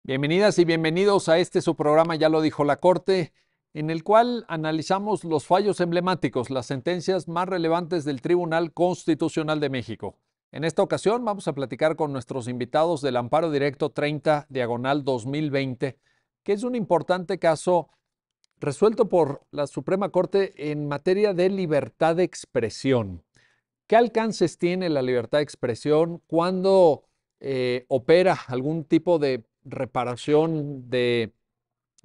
Bienvenidas y bienvenidos a su programa, ya lo dijo la Corte, en el cual analizamos los fallos emblemáticos, las sentencias más relevantes del Tribunal Constitucional de México. En esta ocasión vamos a platicar con nuestros invitados del Amparo Directo 30/2020, que es un importante caso resuelto por la Suprema Corte en materia de libertad de expresión. ¿Qué alcances tiene la libertad de expresión cuando opera algún tipo de reparación de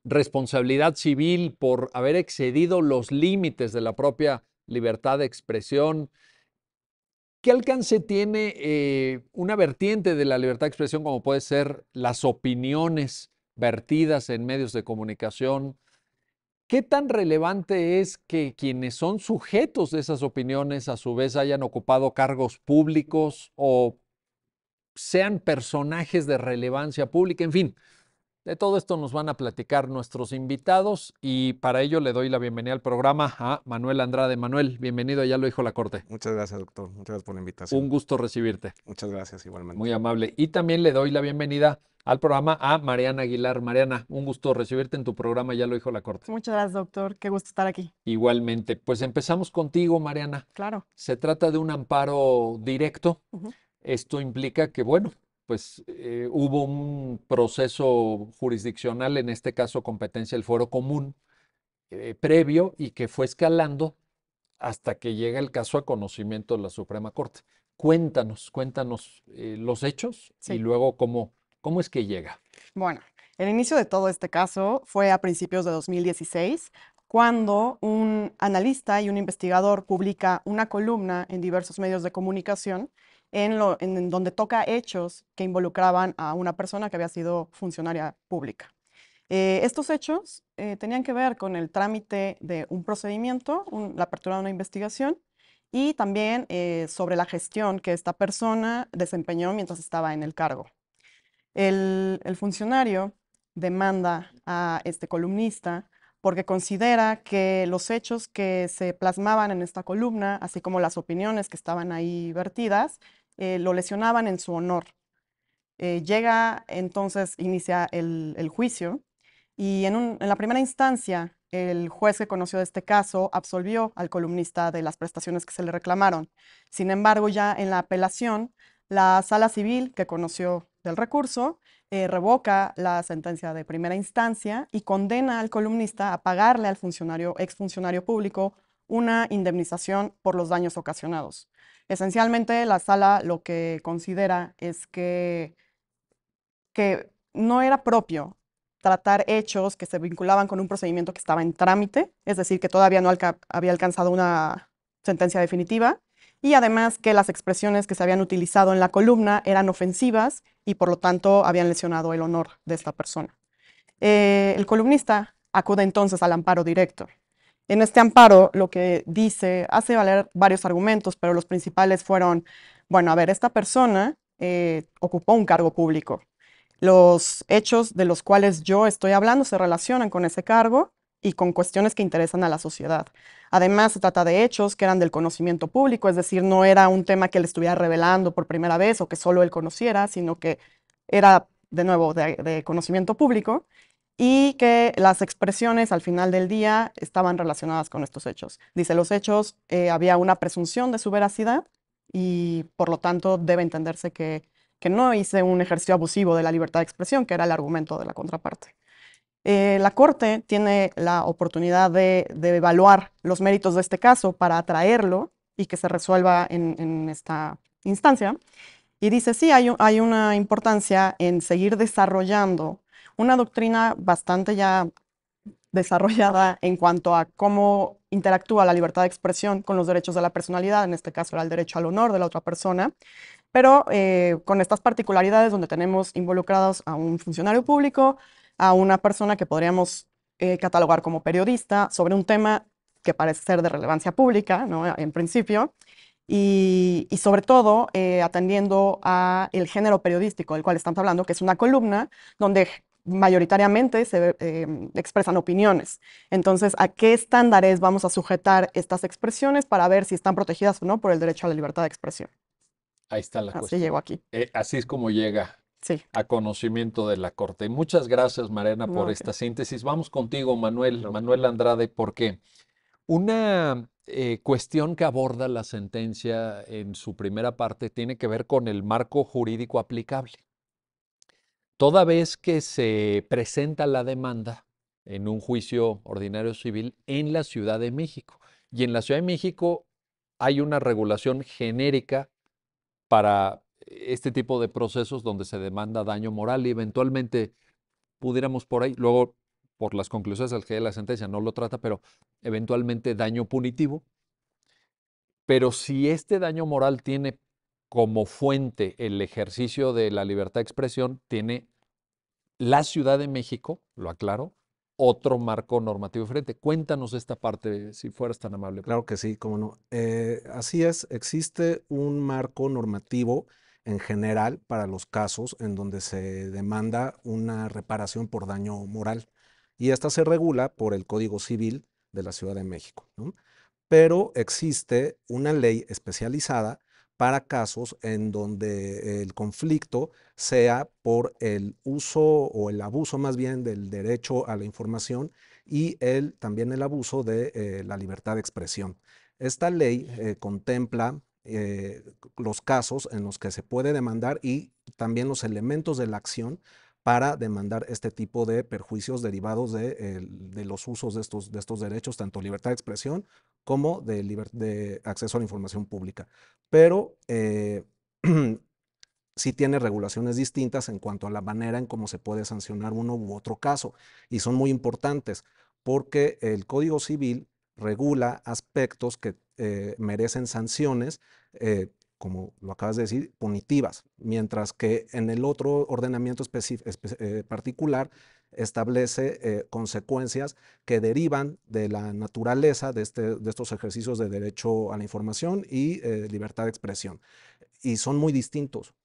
responsabilidad civil por haber excedido los límites de la propia libertad de expresión? ¿Qué alcance tiene una vertiente de la libertad de expresión como puede ser las opiniones vertidas en medios de comunicación? ¿Qué tan relevante es que quienes son sujetos de esas opiniones a su vez hayan ocupado cargos públicos o sean personajes de relevancia pública? En fin, de todo esto nos van a platicar nuestros invitados y para ello le doy la bienvenida al programa a Manuel Andrade. Manuel, bienvenido, ya lo dijo la Corte. Muchas gracias, doctor. Muchas gracias por la Un invitación. gusto recibirte. Muchas gracias, igualmente. Muy amable. Y también le doy la bienvenida al programa a Mariana Aguilar. Mariana, un gusto recibirte en tu programa, ya lo dijo la Corte. Muchas gracias, doctor. Qué gusto estar aquí. Igualmente, pues empezamos contigo, Mariana. Claro. Se trata de un amparo directo. Ujú. Esto implica que, bueno, pues hubo un proceso jurisdiccional, en este caso competencia del Fuero Común, previo y que fue escalando hasta que llega el caso a conocimiento de la Suprema Corte. Cuéntanos los hechos y Sí. luego cómo es que llega. Bueno, el inicio de todo este caso fue a principios de 2016, cuando un analista y un investigador publica una columna en diversos medios de comunicación en donde toca hechos que involucraban a una persona que había sido funcionaria pública. Estos hechos tenían que ver con el trámite de un procedimiento, la apertura de una investigación y también sobre la gestión que esta persona desempeñó mientras estaba en el cargo. El funcionario demanda a este columnista porque considera que los hechos que se plasmaban en esta columna, así como las opiniones que estaban ahí vertidas, lo lesionaban en su honor. Llega entonces, inicia el juicio y en la primera instancia, el juez que conoció de este caso absolvió al columnista de las prestaciones que se le reclamaron. Sin embargo, ya en la apelación, la sala civil que conoció del recurso revoca la sentencia de primera instancia y condena al columnista a pagarle al exfuncionario público una indemnización por los daños ocasionados. Esencialmente, la sala lo que considera es que no era propio tratar hechos que se vinculaban con un procedimiento que estaba en trámite, es decir, que todavía no había alcanzado una sentencia definitiva, y además que las expresiones que se habían utilizado en la columna eran ofensivas y por lo tanto habían lesionado el honor de esta persona. El columnista acude entonces al amparo directo. En este amparo lo que dice, hace valer varios argumentos, pero los principales fueron, bueno, a ver, esta persona ocupó un cargo público. Los hechos de los cuales yo estoy hablando se relacionan con ese cargo y con cuestiones que interesan a la sociedad. Además, se trata de hechos que eran del conocimiento público, es decir, no era un tema que él estuviera revelando por primera vez o que solo él conociera, sino que era, de nuevo, de conocimiento público y que las expresiones al final del día estaban relacionadas con estos hechos. Dice, los hechos, había una presunción de su veracidad y por lo tanto debe entenderse que no hice un ejercicio abusivo de la libertad de expresión, que era el argumento de la contraparte. La Corte tiene la oportunidad de evaluar los méritos de este caso para atraerlo y que se resuelva en esta instancia. Y dice, sí, hay una importancia en seguir desarrollando una doctrina bastante ya desarrollada en cuanto a cómo interactúa la libertad de expresión con los derechos de la personalidad, en este caso era el derecho al honor de la otra persona, pero con estas particularidades donde tenemos involucrados a un funcionario público, a una persona que podríamos catalogar como periodista sobre un tema que parece ser de relevancia pública, ¿no? En principio, y sobre todo atendiendo a el género periodístico del cual estamos hablando, que es una columna donde mayoritariamente se expresan opiniones. Entonces, ¿a qué estándares vamos a sujetar estas expresiones para ver si están protegidas o no por el derecho a la libertad de expresión? Ahí está la Así cuestión. llegó aquí. Así es como llega Sí. a conocimiento de la Corte. Muchas gracias, Mariana, por No, esta síntesis. Vamos contigo, Manuel Andrade, porque una cuestión que aborda la sentencia en su primera parte tiene que ver con el marco jurídico aplicable. Toda vez que se presenta la demanda en un juicio ordinario civil en la Ciudad de México, y en la Ciudad de México hay una regulación genérica para este tipo de procesos donde se demanda daño moral y eventualmente pudiéramos por ahí, luego por las conclusiones al que de la sentencia no lo trata, pero eventualmente daño punitivo. Pero si este daño moral tiene como fuente el ejercicio de la libertad de expresión, tiene la Ciudad de México, lo aclaro, otro marco normativo diferente. Cuéntanos esta parte, si fueras tan amable. Claro que sí, cómo no. Así es, existe un marco normativo en general para los casos en donde se demanda una reparación por daño moral y esta se regula por el Código Civil de la Ciudad de México, ¿no? Pero existe una ley especializada para casos en donde el conflicto sea por el uso o el abuso más bien del derecho a la información y también el abuso de la libertad de expresión. Esta ley contempla los casos en los que se puede demandar y también los elementos de la acción para demandar este tipo de perjuicios derivados de los usos de estos derechos, tanto libertad de expresión como de acceso a la información pública. Pero sí tiene regulaciones distintas en cuanto a la manera en cómo se puede sancionar uno u otro caso. Y son muy importantes porque el Código Civil regula aspectos que merecen sanciones, como lo acabas de decir, punitivas, mientras que en el otro ordenamiento particular establece consecuencias que derivan de la naturaleza de estos ejercicios de derecho a la información y libertad de expresión. Y son muy distintos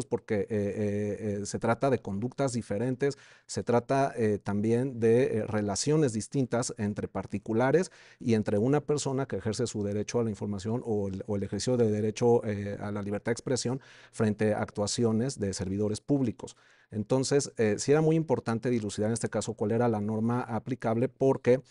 porque se trata de conductas diferentes, se trata también de relaciones distintas entre particulares y entre una persona que ejerce su derecho a la información o el ejercicio de derecho a la libertad de expresión frente a actuaciones de servidores públicos. Entonces, sí era muy importante dilucidar en este caso cuál era la norma aplicable porque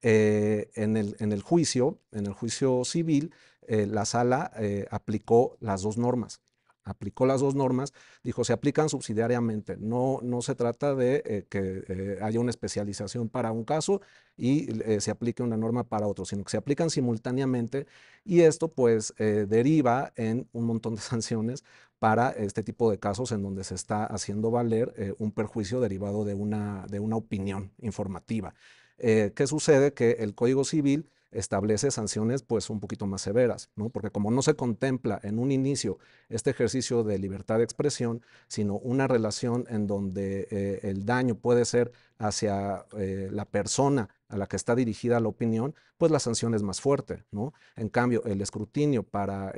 en el juicio civil, la sala aplicó las dos normas. Aplicó las dos normas, dijo, se aplican subsidiariamente, no se trata de que haya una especialización para un caso y se aplique una norma para otro, sino que se aplican simultáneamente y esto pues deriva en un montón de sanciones para este tipo de casos en donde se está haciendo valer un perjuicio derivado de una opinión informativa. ¿Qué sucede? Que el Código Civil establece sanciones pues un poquito más severas, ¿no? Porque como no se contempla en un inicio este ejercicio de libertad de expresión, sino una relación en donde el daño puede ser hacia la persona a la que está dirigida la opinión, pues la sanción es más fuerte, ¿no? En cambio, el escrutinio para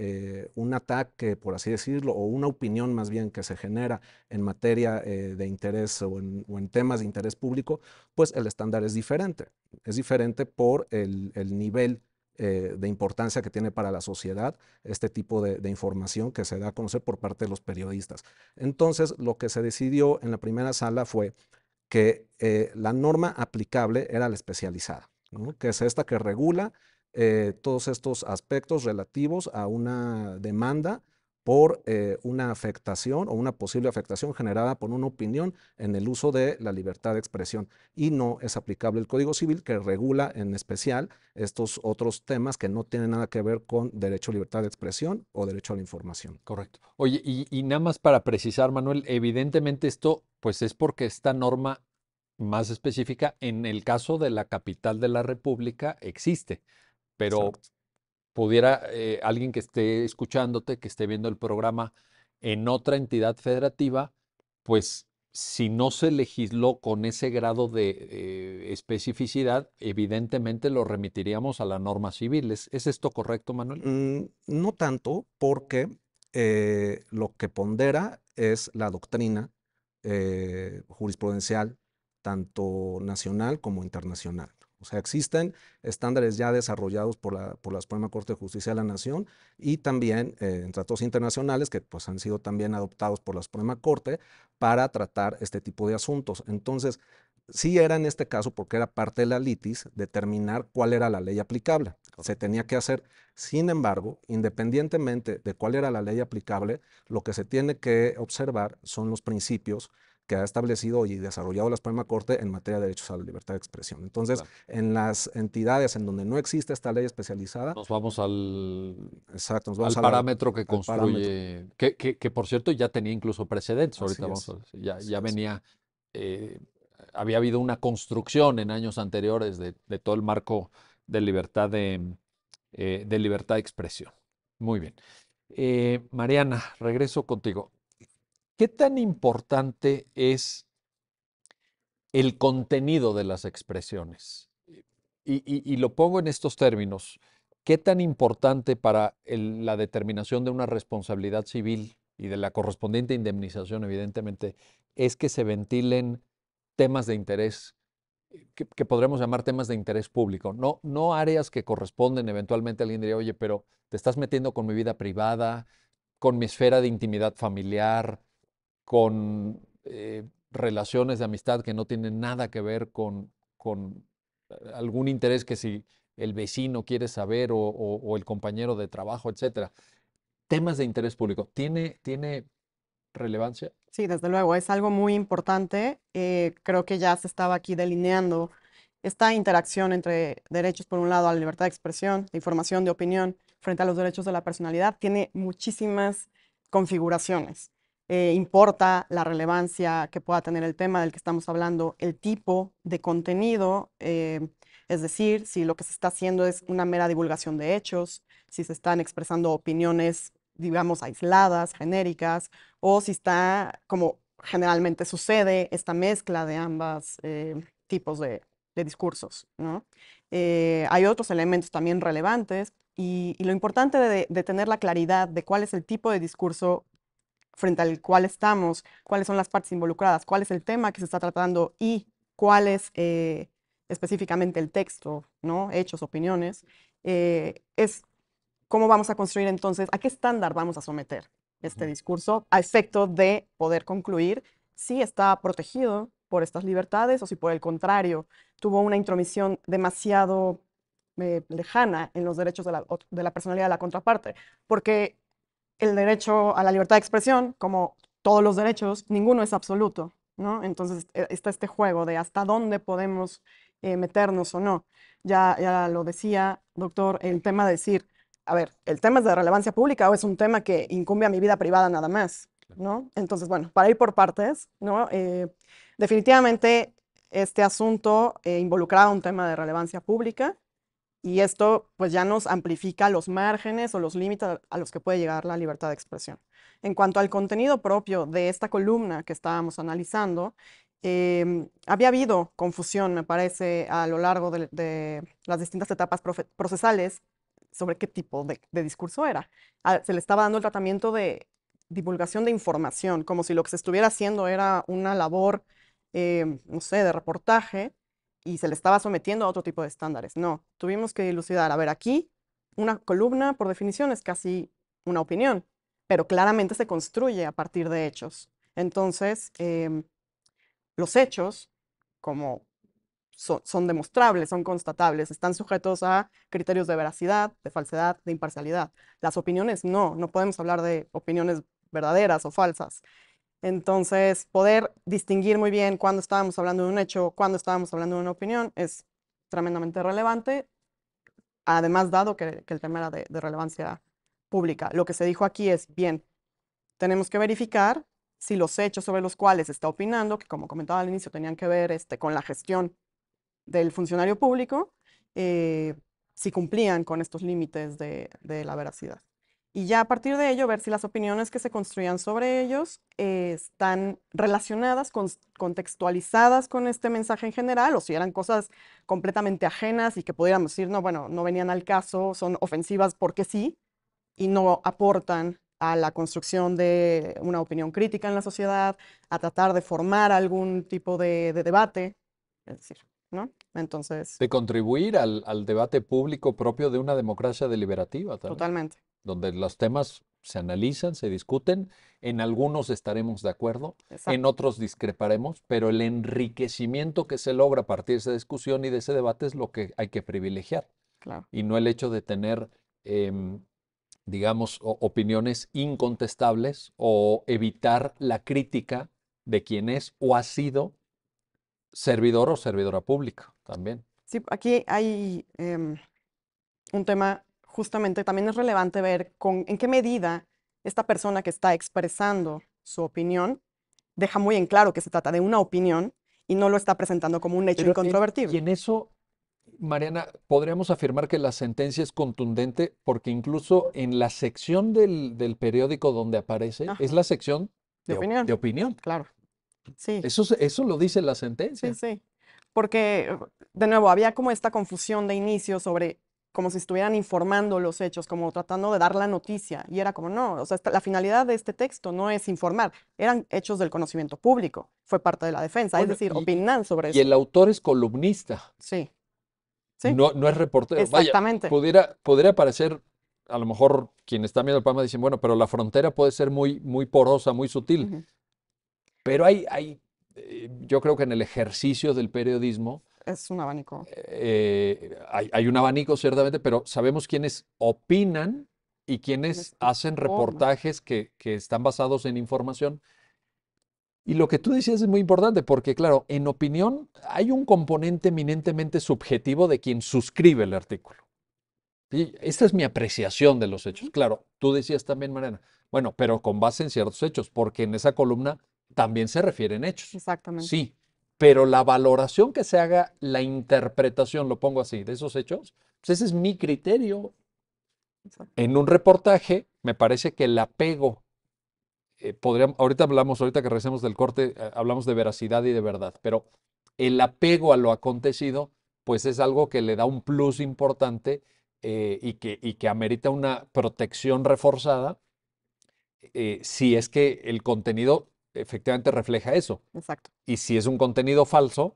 un ataque, por así decirlo, o una opinión más bien que se genera en materia de interés o en temas de interés público, pues el estándar es diferente. Es diferente por el nivel de importancia que tiene para la sociedad este tipo de información que se da a conocer por parte de los periodistas. Entonces, lo que se decidió en la primera sala fue que la norma aplicable era la especializada, ¿no? Que es esta que regula todos estos aspectos relativos a una demanda por una afectación o una posible afectación generada por una opinión en el uso de la libertad de expresión y no es aplicable el Código Civil que regula en especial estos otros temas que no tienen nada que ver con derecho a libertad de expresión o derecho a la información. Correcto. Oye, y nada más para precisar, Manuel, evidentemente esto pues es porque esta norma más específica en el caso de la capital de la República existe, pero Exacto. pudiera alguien que esté escuchándote, que esté viendo el programa en otra entidad federativa, pues si no se legisló con ese grado de especificidad, evidentemente lo remitiríamos a la norma civil. ¿Es esto correcto, Manuel? No tanto porque lo que pondera es la doctrina jurisprudencial, tanto nacional como internacional. O sea, existen estándares ya desarrollados por la Suprema Corte de Justicia de la Nación y también en tratados internacionales que pues, han sido también adoptados por la Suprema Corte para tratar este tipo de asuntos. Entonces, sí era en este caso, porque era parte de la litis, determinar cuál era la ley aplicable. Se tenía que hacer. Sin embargo, independientemente de cuál era la ley aplicable, lo que se tiene que observar son los principios que ha establecido y desarrollado la Suprema Corte en materia de derechos a la libertad de expresión. Entonces, Claro. en las entidades en donde no existe esta ley especializada, Nos vamos exacto, nos vamos al a parámetro que al parámetro. construye, que por cierto ya tenía incluso precedentes, ahorita Así vamos a es, ver, ya, así ya es. venía, había habido una construcción en años anteriores de todo el marco de libertad de expresión. Muy bien. Mariana, regreso contigo. ¿Qué tan importante es el contenido de las expresiones? Y lo pongo en estos términos. ¿Qué tan importante para la determinación de una responsabilidad civil y de la correspondiente indemnización, evidentemente, es que se ventilen temas de interés que podremos llamar temas de interés público? No, no áreas que corresponden eventualmente, alguien diría, oye, pero te estás metiendo con mi vida privada, con mi esfera de intimidad familiar, con relaciones de amistad que no tienen nada que ver con algún interés que si el vecino quiere saber o el compañero de trabajo, etcétera. Temas de interés público. ¿Tiene relevancia? Sí, desde luego, es algo muy importante. Creo que ya se estaba aquí delineando esta interacción entre derechos, por un lado, a la libertad de expresión, de información, de opinión, frente a los derechos de la personalidad. Tiene muchísimas configuraciones. Importa la relevancia que pueda tener el tema del que estamos hablando, el tipo de contenido, es decir, si lo que se está haciendo es una mera divulgación de hechos, si se están expresando opiniones, digamos, aisladas, genéricas, o si está, como generalmente sucede, esta mezcla de ambos tipos de discursos, ¿no? Hay otros elementos también relevantes y lo importante de tener la claridad de cuál es el tipo de discurso frente al cual estamos, cuáles son las partes involucradas, cuál es el tema que se está tratando y cuál es específicamente el texto, ¿no? Hechos, opiniones, es cómo vamos a construir entonces, a qué estándar vamos a someter este discurso a efecto de poder concluir si está protegido por estas libertades o si por el contrario tuvo una intromisión demasiado lejana en los derechos de la personalidad de la contraparte. Porque el derecho a la libertad de expresión, como todos los derechos, ninguno es absoluto, ¿no? Entonces está este juego de hasta dónde podemos meternos o no. Ya lo decía, doctor, el tema de decir, a ver, ¿el tema es de relevancia pública o es un tema que incumbe a mi vida privada nada más? ¿No? Entonces, bueno, para ir por partes, ¿no? Definitivamente este asunto involucraba un tema de relevancia pública y esto pues ya nos amplifica los márgenes o los límites a los que puede llegar la libertad de expresión. En cuanto al contenido propio de esta columna que estábamos analizando, había habido confusión, me parece, a lo largo de las distintas etapas procesales sobre qué tipo de discurso era. Se le estaba dando el tratamiento de divulgación de información, como si lo que se estuviera haciendo era una labor, no sé, de reportaje, y se le estaba sometiendo a otro tipo de estándares. No, tuvimos que dilucidar. A ver, aquí una columna, por definición, es casi una opinión, pero claramente se construye a partir de hechos. Entonces, los hechos, como son demostrables, son constatables, están sujetos a criterios de veracidad, de falsedad, de imparcialidad. Las opiniones no podemos hablar de opiniones verdaderas o falsas. Entonces, poder distinguir muy bien cuándo estábamos hablando de un hecho, cuándo estábamos hablando de una opinión, es tremendamente relevante, además dado que el tema era de relevancia pública. Lo que se dijo aquí es, bien, tenemos que verificar si los hechos sobre los cuales se está opinando, que como comentaba al inicio, tenían que ver con la gestión del funcionario público, eh, si cumplían con estos límites de la veracidad. Y ya a partir de ello, ver si las opiniones que se construían sobre ellos están relacionadas, contextualizadas con este mensaje en general, o si eran cosas completamente ajenas y que pudiéramos decir, no, bueno, no venían al caso, son ofensivas porque sí, y no aportan a la construcción de una opinión crítica en la sociedad, a tratar de formar algún tipo de debate. Es decir, ¿no? Entonces, De contribuir al debate público propio de una democracia deliberativa también, totalmente. donde los temas se analizan, se discuten, en algunos estaremos de acuerdo, en Exacto, otros discreparemos, pero el enriquecimiento que se logra a partir de esa discusión y de ese debate es lo que hay que privilegiar, claro. y no el hecho de tener, digamos, opiniones incontestables o evitar la crítica de quien es o ha sido servidor o servidora pública también. Sí, aquí hay un tema, justamente también es relevante ver en qué medida esta persona que está expresando su opinión deja muy en claro que se trata de una opinión y no lo está presentando como un hecho Pero y incontrovertible. en eso, Mariana, podríamos afirmar que la sentencia es contundente porque incluso en la sección del periódico donde aparece es Ajá, la sección de de opinión, opinión. claro. Sí, Eso lo dice la sí, sentencia. sí. Porque, de nuevo, había como esta confusión de inicio sobre como si estuvieran informando los hechos, como tratando de dar la noticia. Y era como, no, o sea, la finalidad de este texto no es informar, eran hechos del conocimiento público. Fue parte de la defensa, es Bueno, decir, opinan sobre y el eso. autor es columnista, Sí, sí, no es reportero. Vaya, exactamente. podría parecer, a lo mejor quienes están viendo el programa dicen, bueno, pero la frontera puede ser muy porosa, muy sutil. Ujú. Pero yo creo que en el ejercicio del periodismo Es un abanico. hay un abanico ciertamente, pero sabemos quiénes opinan y quiénes Quienes hacen informan. reportajes que están basados en información. Y lo que tú decías es muy importante porque, claro, en opinión hay un componente eminentemente subjetivo de quien suscribe el artículo. Y esta es mi apreciación de los hechos. Ujú. Claro, tú decías también, Mariana, bueno, pero con base en ciertos hechos, porque en esa columna también se refieren hechos. Exactamente. Sí, pero la valoración que se haga, la interpretación, lo pongo así, de esos hechos, pues ese es mi criterio. Exacto. En un reportaje, me parece que el apego, ahorita que regresemos del corte, hablamos de veracidad y de verdad, pero el apego a lo acontecido, pues es algo que le da un plus importante y que amerita una protección reforzada si es que el contenido efectivamente refleja eso. Exacto. Y si es un contenido falso,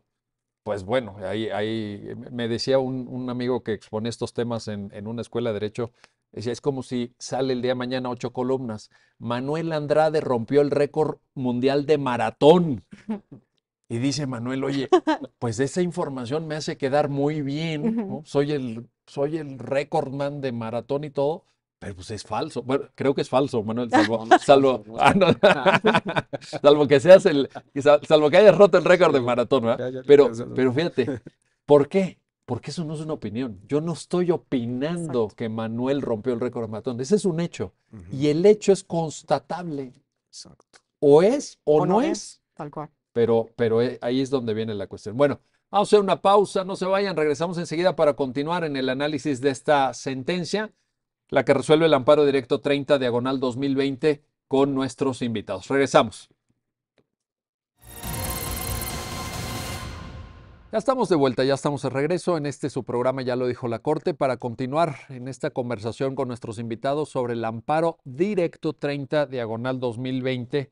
pues bueno, ahí me decía un amigo que expone estos temas en una escuela de derecho, decía, es como si sale el día de mañana 8 columnas. Manuel Andrade rompió el récord mundial de maratón. Y dice Manuel, oye, pues esa información me hace quedar muy bien, Ujú. ¿no? Soy el recordman de maratón y todo, pero pues es falso. Bueno, creo que es falso, Manuel, No, no es falso, no es no, falso. salvo que seas salvo que hayas roto el récord de maratón, ¿verdad? Pero fíjate, ¿por qué? Porque eso no es una opinión. Yo no estoy opinando Exacto. que Manuel rompió el récord de maratón. Ese es un hecho. Ujú, Y el hecho es constatable. exacto. O es o O no no es, es. tal cual. Pero ahí es donde viene la cuestión. Bueno, vamos a hacer una pausa, no se vayan, regresamos enseguida para continuar en el análisis de esta sentencia, la que resuelve el amparo directo 30 diagonal 2020 con nuestros invitados. Regresamos. Ya estamos de vuelta, ya estamos de regreso en su programa, ya lo dijo la Corte, para continuar en esta conversación con nuestros invitados sobre el amparo directo 30 diagonal 2020.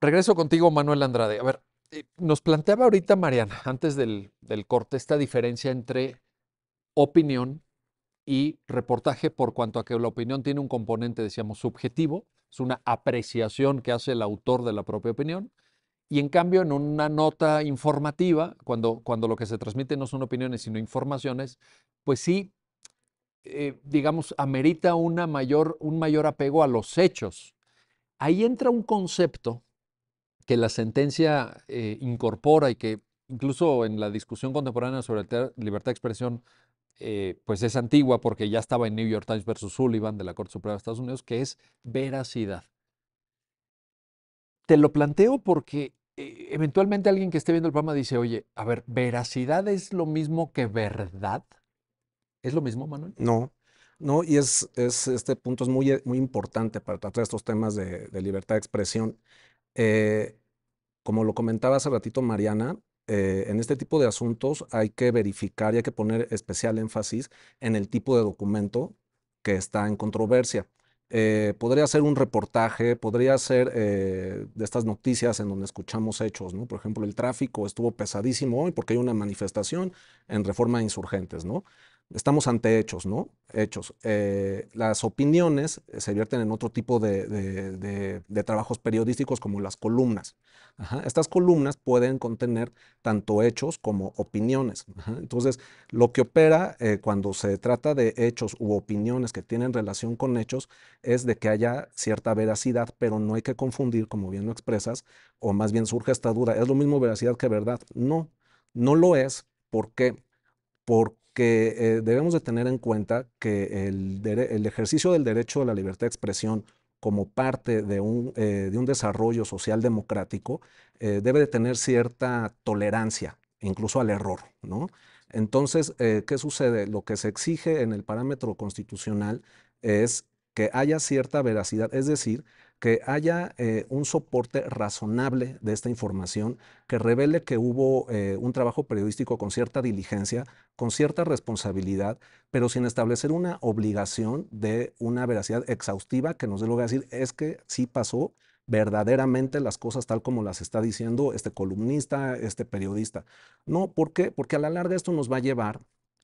Regreso contigo, Manuel Andrade. A ver, nos planteaba ahorita Mariana, antes del corte, esta diferencia entre opinión y reportaje por cuanto a que la opinión tiene un componente, decíamos, subjetivo, es una apreciación que hace el autor de la propia opinión, y en cambio en una nota informativa, cuando lo que se transmite no son opiniones sino informaciones, pues sí, digamos, amerita un mayor apego a los hechos. Ahí entra un concepto que la sentencia incorpora y que incluso en la discusión contemporánea sobre la libertad de expresión, pues es antigua porque ya estaba en New York Times versus Sullivan de la Corte Suprema de Estados Unidos, que es veracidad. Te lo planteo porque eventualmente alguien que esté viendo el programa dice, oye, a ver, ¿veracidad es lo mismo que verdad? ¿Es lo mismo, Manuel? No, no, y este punto es muy importante para tratar estos temas de libertad de expresión. Eh, Como lo comentaba hace ratito Mariana, en este tipo de asuntos hay que verificar y hay que poner especial énfasis en el tipo de documento que está en controversia. Podría ser un reportaje, podría ser de estas noticias en donde escuchamos hechos, ¿no? Por ejemplo, el tráfico estuvo pesadísimo hoy porque hay una manifestación en Reforma de Insurgentes, ¿no? Estamos ante hechos, ¿no? Hechos. Las opiniones se vierten en otro tipo de trabajos periodísticos como las columnas. Ajá. Estas columnas pueden contener tanto hechos como opiniones. Ajá. Entonces, lo que opera cuando se trata de hechos u opiniones que tienen relación con hechos es de que haya cierta veracidad, pero no hay que confundir, como bien lo expresas, o más bien surge esta duda, ¿es lo mismo veracidad que verdad? No, no lo es. ¿Por qué? Porque debemos de tener en cuenta que el ejercicio del derecho a la libertad de expresión como parte de un desarrollo social democrático debe de tener cierta tolerancia, incluso al error, ¿no? Entonces, ¿qué sucede? Lo que se exige en el parámetro constitucional es que haya cierta veracidad, es decir, que haya un soporte razonable de esta información que revele que hubo un trabajo periodístico con cierta diligencia, con cierta responsabilidad, pero sin establecer una obligación de una veracidad exhaustiva que nos dé lugar a decir es que sí pasó verdaderamente las cosas tal como las está diciendo este columnista, este periodista. No, ¿por qué? Porque a la larga esto nos va a llevar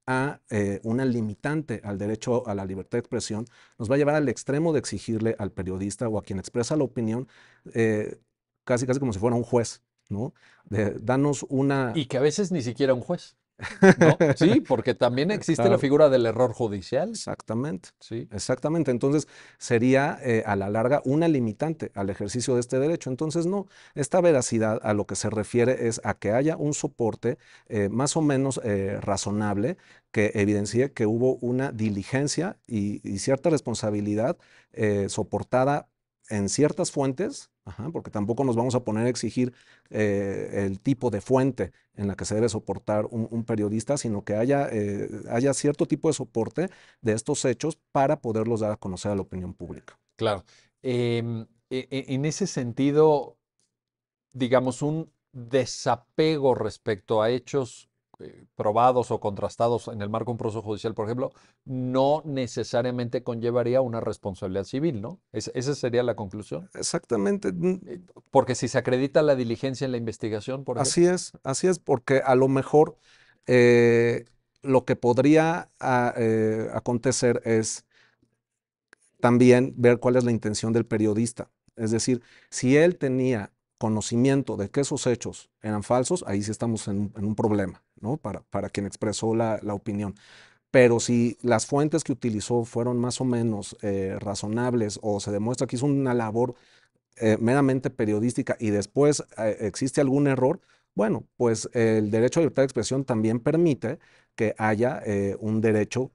a una limitante al derecho a la libertad de expresión, nos va a llevar al extremo de exigirle al periodista o a quien expresa la opinión, eh, casi casi como si fuera un juez, ¿no? Danos una... Y que a veces ni siquiera un juez, ¿no? Sí, porque también existe la Claro, figura del error judicial. exactamente, Sí, exactamente. Entonces sería a la larga una limitante al ejercicio de este derecho. Entonces no, esta veracidad a lo que se refiere es a que haya un soporte más o menos razonable que evidencie que hubo una diligencia y cierta responsabilidad soportada en ciertas fuentes, ajá, porque tampoco nos vamos a poner a exigir el tipo de fuente en la que se debe soportar un periodista, sino que haya cierto tipo de soporte de estos hechos para poderlos dar a conocer a la opinión pública. claro. En ese sentido, digamos, un desapego respecto a hechos probados o contrastados en el marco de un proceso judicial, por ejemplo, no necesariamente conllevaría una responsabilidad civil, ¿no? Esa sería la conclusión. Exactamente, Eh, Porque si se acredita la diligencia en la investigación, por ejemplo. así es, porque a lo mejor eh, lo que podría acontecer es también ver cuál es la intención del periodista. Es decir, si él tenía conocimiento de que esos hechos eran falsos, ahí sí estamos en un problema, ¿no? Para quien expresó la opinión. Pero si las fuentes que utilizó fueron más o menos razonables o se demuestra que hizo una labor meramente periodística y después existe algún error, bueno, pues el derecho a libertad de expresión también permite que haya un derecho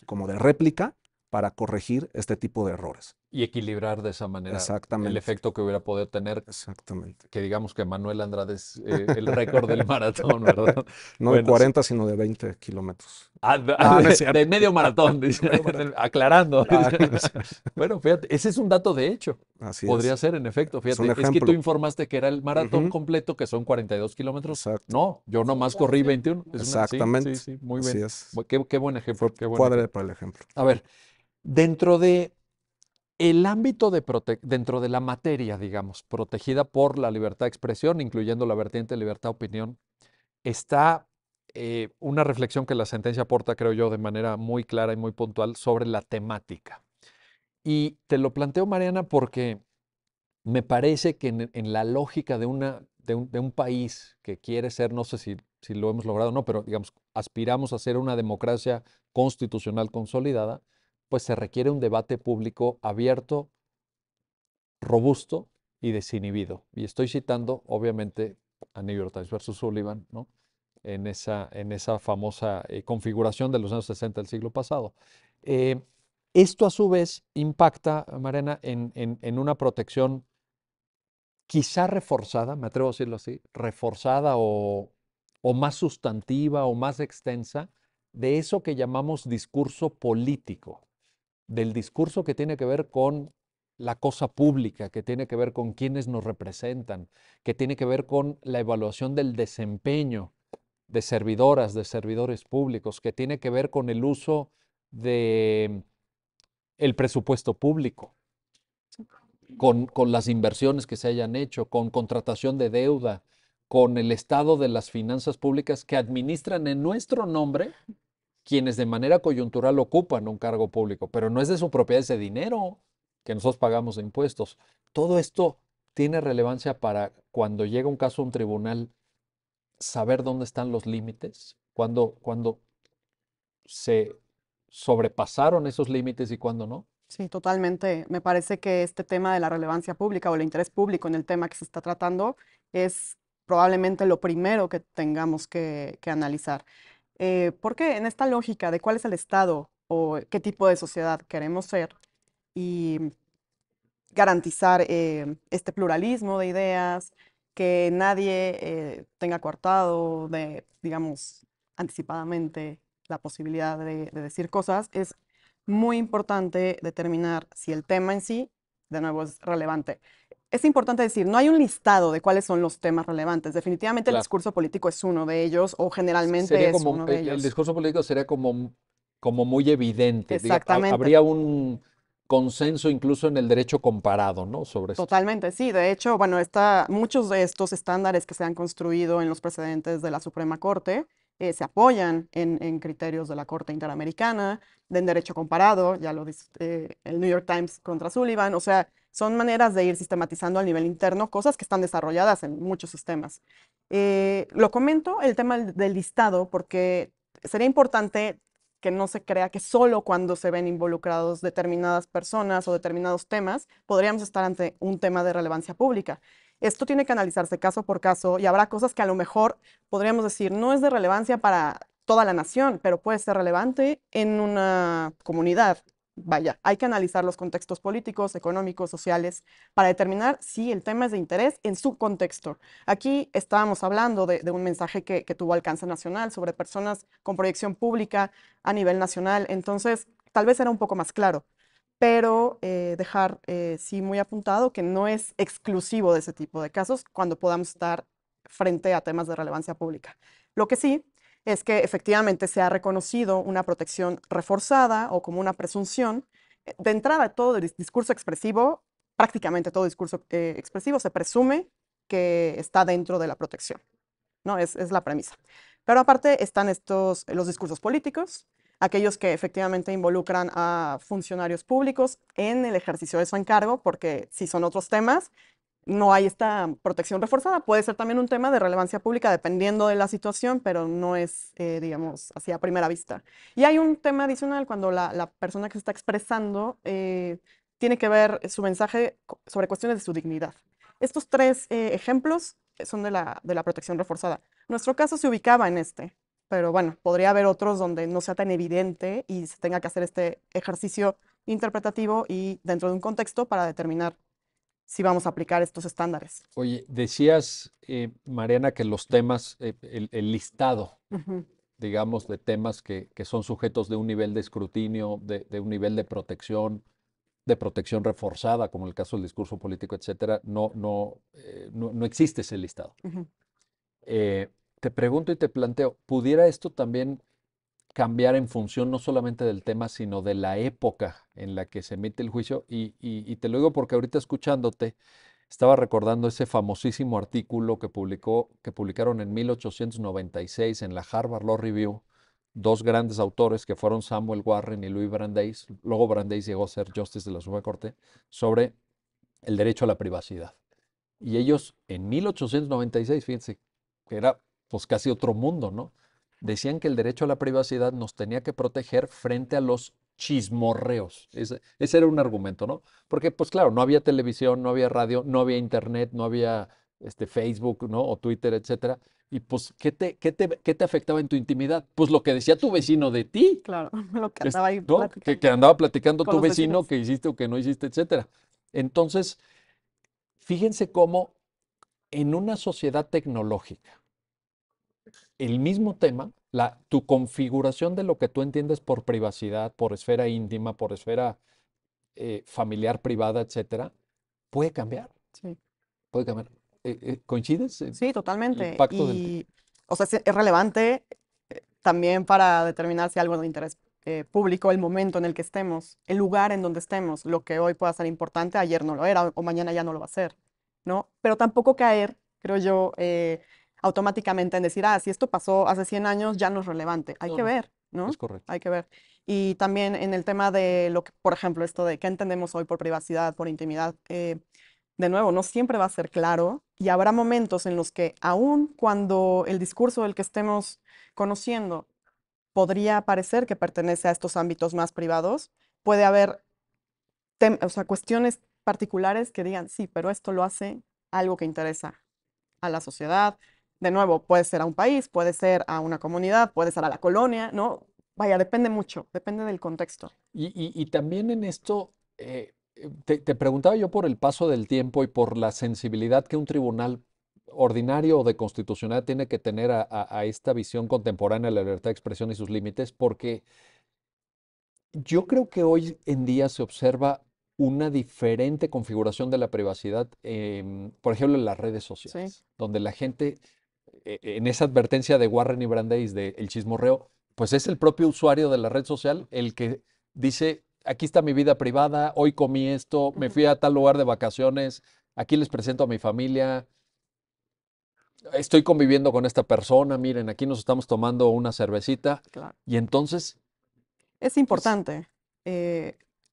como de réplica para corregir este tipo de errores. Y equilibrar de esa manera el Exactamente, efecto que hubiera podido tener, exactamente. que digamos que Manuel Andrade es el récord del maratón, ¿verdad? No de Bueno, 40, sino de 20 kilómetros. ah, No, no es de cierto. medio maratón, dice, Medio maratón. aclarando. Ah, no es cierto. Bueno, fíjate, ese es un dato de hecho. Así Podría es. ser, en efecto, Es un fíjate, es que tú ejemplo. informaste que era el maratón Ujú. completo, que son 42 kilómetros. Exacto. No, yo nomás corrí 21. Sí, Exactamente. sí, sí, muy Así bien. es. Qué buen ejemplo, Fue qué buen cuadre ejemplo. para el ejemplo. A ver, dentro de el ámbito dentro de la materia, digamos, protegida por la libertad de expresión, incluyendo la vertiente de libertad de opinión, está una reflexión que la sentencia aporta, creo yo, de manera muy clara y muy puntual sobre la temática. Y te lo planteo, Mariana, porque me parece que en la lógica de un país que quiere ser, no sé si lo hemos logrado o no, pero digamos, aspiramos a ser una democracia constitucional consolidada, pues se requiere un debate público abierto, robusto y desinhibido. Y estoy citando, obviamente, a New York Times versus Sullivan, ¿no? En esa famosa configuración de los años 60 del siglo pasado. Eh, Esto a su vez impacta, Mariana, en una protección quizá reforzada, me atrevo a decirlo así, reforzada o más sustantiva o más extensa de eso que llamamos discurso político, del discurso que tiene que ver con la cosa pública, que tiene que ver con quienes nos representan, que tiene que ver con la evaluación del desempeño de servidoras, de servidores públicos, que tiene que ver con el uso de el presupuesto público, con las inversiones que se hayan hecho, con contratación de deuda, con el estado de las finanzas públicas que administran en nuestro nombre quienes de manera coyuntural ocupan un cargo público, pero no es de su propiedad ese dinero que nosotros pagamos de impuestos. Todo esto tiene relevancia para cuando llega un caso a un tribunal, saber dónde están los límites, cuando se sobrepasaron esos límites y cuándo no. Sí, totalmente. Me parece que este tema de la relevancia pública o el interés público en el tema que se está tratando es probablemente lo primero que tengamos que analizar. Porque en esta lógica de cuál es el estado o qué tipo de sociedad queremos ser y garantizar este pluralismo de ideas, que nadie tenga coartado de, digamos, anticipadamente la posibilidad de decir cosas, es muy importante determinar si el tema en sí, de nuevo, es relevante. Es importante decir, no hay un listado de cuáles son los temas relevantes. Definitivamente el Claro. discurso político es uno de ellos o generalmente Sería es como, uno de el ellos. discurso político sería como muy evidente. Exactamente. Habría un consenso incluso en el derecho comparado, ¿no? Sobre esto. Totalmente, sí. De hecho, bueno, muchos de estos estándares que se han construido en los precedentes de la Suprema Corte se apoyan en criterios de la Corte Interamericana, en derecho comparado, ya lo dice el New York Times contra Sullivan. O sea, son maneras de ir sistematizando a nivel interno cosas que están desarrolladas en muchos sistemas. Lo comento el tema del listado porque sería importante que no se crea que solo cuando se ven involucrados determinadas personas o determinados temas podríamos estar ante un tema de relevancia pública. Esto tiene que analizarse caso por caso y habrá cosas que a lo mejor podríamos decir no es de relevancia para toda la nación, pero puede ser relevante en una comunidad. Vaya, hay que analizar los contextos políticos, económicos, sociales, para determinar si el tema es de interés en su contexto. Aquí estábamos hablando de un mensaje que tuvo alcance nacional sobre personas con proyección pública a nivel nacional, entonces tal vez era un poco más claro, pero dejar sí muy apuntado que no es exclusivo de ese tipo de casos cuando podamos estar frente a temas de relevancia pública. Lo que sí es que efectivamente se ha reconocido una protección reforzada o como una presunción. De entrada, todo el discurso expresivo, prácticamente todo discurso expresivo se presume que está dentro de la protección, ¿no? Es la premisa. Pero aparte están los discursos políticos, aquellos que efectivamente involucran a funcionarios públicos en el ejercicio de su encargo, porque si son otros temas, no hay esta protección reforzada. Puede ser también un tema de relevancia pública dependiendo de la situación, pero no es, digamos, así a primera vista. Y hay un tema adicional cuando la persona que se está expresando tiene que ver su mensaje sobre cuestiones de su dignidad. Estos tres ejemplos son de la protección reforzada. Nuestro caso se ubicaba en este, pero bueno, podría haber otros donde no sea tan evidente y se tenga que hacer este ejercicio interpretativo y dentro de un contexto para determinar si vamos a aplicar estos estándares. Oye, decías, Mariana, que los temas, el listado, Ujú, digamos, de temas que son sujetos de un nivel de escrutinio, de un nivel de protección reforzada, como el caso del discurso político, etcétera, no existe ese listado. ujú. Te pregunto y te planteo, ¿pudiera esto también cambiar en función no solamente del tema, sino de la época en la que se emite el juicio? Y te lo digo porque ahorita escuchándote, estaba recordando ese famosísimo artículo que publicaron en 1896 en la Harvard Law Review, dos grandes autores que fueron Samuel Warren y Louis Brandeis. Luego Brandeis llegó a ser Justice de la Suprema Corte, sobre el derecho a la privacidad. Y ellos en 1896, fíjense, que era pues casi otro mundo, ¿no? Decían que el derecho a la privacidad nos tenía que proteger frente a los chismorreos. Ese era un argumento, ¿no? Porque, pues claro, no había televisión, no había radio, no había internet, no había Facebook, ¿no? O Twitter, etcétera. Y pues, ¿qué te afectaba en tu intimidad? Pues lo que decía tu vecino de ti, Claro, lo que andaba ahí ¿no? Que, platicando que andaba platicando con tu los vecino vecinos. que hiciste o que no hiciste, etcétera. Entonces, fíjense cómo en una sociedad tecnológica, el mismo tema, tu configuración de lo que tú entiendes por privacidad, por esfera íntima, por esfera familiar, privada, etcétera, puede cambiar, Sí, puede cambiar. ¿Coincides? sí, El totalmente. pacto del tiempo. Y, o sea, sí, es relevante también para determinar si algo es de interés público el momento en el que estemos, el lugar en donde estemos. Lo que hoy pueda ser importante, ayer no lo era o mañana ya no lo va a ser, ¿no? Pero tampoco caer, creo yo, automáticamente en decir, si esto pasó hace 100 años, ya no es relevante. Hay No, que no, ver, ¿no? es correcto. Hay que ver. Y también en el tema de lo que, por ejemplo, esto de qué entendemos hoy por privacidad, por intimidad, de nuevo, no siempre va a ser claro y habrá momentos en los que aun cuando el discurso del que estemos conociendo podría parecer que pertenece a estos ámbitos más privados, puede haber o sea, cuestiones particulares que digan, sí, pero esto lo hace algo que interesa a la sociedad. De nuevo, puede ser a un país, puede ser a una comunidad, puede ser a la colonia, ¿no? Vaya, depende mucho, depende del contexto. Y también en esto, te preguntaba yo por el paso del tiempo y por la sensibilidad que un tribunal ordinario o de constitucionalidad tiene que tener a esta visión contemporánea de la libertad de expresión y sus límites, porque yo creo que hoy en día se observa una diferente configuración de la privacidad, por ejemplo, en las redes Sí, sociales, donde la gente, en esa advertencia de Warren y Brandeis de el chismorreo, pues es el propio usuario de la red social el que dice, aquí está mi vida privada, hoy comí esto, me ujú, fui a tal lugar de vacaciones, aquí les presento a mi familia, estoy conviviendo con esta persona, miren, aquí nos estamos tomando una cervecita, claro. y entonces, Es pues, importante.